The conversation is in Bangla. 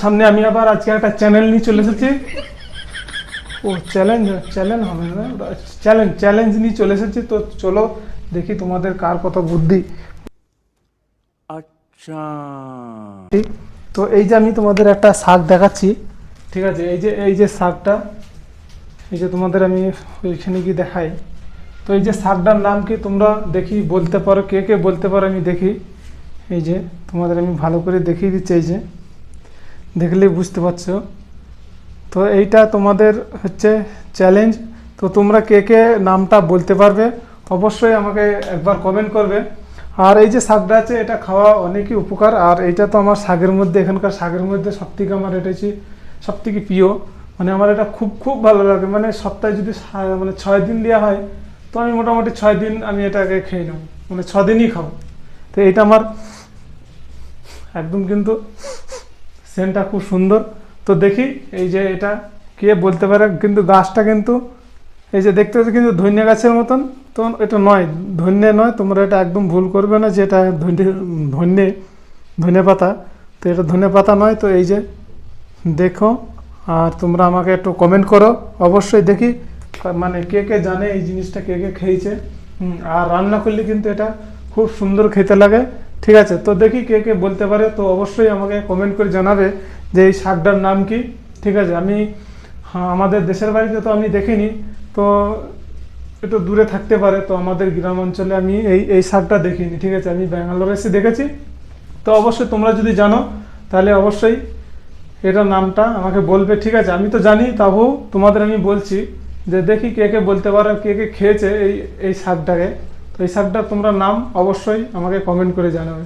সামনে আমি আবার আজকে একটা চ্যানেল নিয়ে চলে এসেছি। ও চ্যালেঞ্জ হবে না, চ্যালেঞ্জ নিয়ে চলে এসেছি। তো চলো দেখি তোমাদের কার কত বুদ্ধি। আচ্ছা, তো এই যে আমি তোমাদের একটা শাক দেখাচ্ছি, ঠিক আছে? এই যে শাকটা, এই যে তোমাদের আমি ওইখানে গিয়ে দেখাই। তো এই যে শাকটার নাম কি তোমরা দেখি বলতে পারো, কে কে বলতে পারো আমি দেখি। এই যে তোমাদের আমি ভালো করে দেখিয়ে দিচ্ছি, এই যে দেখলেই বুঝতে পারছো। তো এইটা তোমাদের হচ্ছে চ্যালেঞ্জ। তো তোমরা কে কে নামটা বলতে পারবে অবশ্যই আমাকে একবার কমেন্ট করবে। আর এই যে শাকটা আছে এটা খাওয়া অনেকই উপকার। আর এইটা তো আমার শাকের মধ্যে, এখানকার শাকের মধ্যে সবথেকে আমার এটা হচ্ছে সবথেকে প্রিয়। মানে আমার এটা খুব খুব ভালো লাগে। মানে সপ্তাহে যদি মানে 6 দিন দেওয়া হয়, তো আমি মোটামুটি 6 দিন আমি এটাকে খেয়ে নেব, মানে 6 দিনই খাবো। তো এইটা আমার একদম কিন্তু সেন্টটা খুব সুন্দর। তো দেখি এই যে এটা কে বলতে পারে। কিন্তু গাছটা কিন্তু এই যে দেখতে পাচ্ছি কিন্তু ধনিয়া গাছের মতন। তো এটা নয়, ধন্যে নয়, তোমরা এটা একদম ভুল করবে না যে এটা ধনে পাতা। তো এটা ধনে পাতা নয়। তো এই যে দেখো, আর তোমরা আমাকে একটু কমেন্ট করো অবশ্যই, দেখি মানে কে কে জানে এই জিনিসটা, কে কে খেয়েছে। আর রান্না করলে কিন্তু এটা খুব সুন্দর খেতে লাগে, ঠিক আছে? তো দেখি কে কে বলতে পারে। তো অবশ্যই আমাকে কমেন্ট করে জানাবে যে এই শাকটার নাম কি, ঠিক আছে? আমি আমাদের দেশের বাড়িতে তো আমি দেখিনি, তো একটু দূরে থাকতে পারে। তো আমাদের গ্রাম অঞ্চলে আমি এই শাকটা দেখিনি, ঠিক আছে? আমি ব্যাঙ্গালোরে এসে দেখেছি। তো অবশ্যই তোমরা যদি জানো তাহলে অবশ্যই এটার নামটা আমাকে বলবে, ঠিক আছে? আমি তো জানি, তাও তোমাদের আমি বলছি যে দেখি কে কে বলতে পারো, কে কে খেয়েছে এই শাকটাকে। তো এই শাকটা তোমরা নাম অবশ্যই আমাকে কমেন্ট করে জানাবে।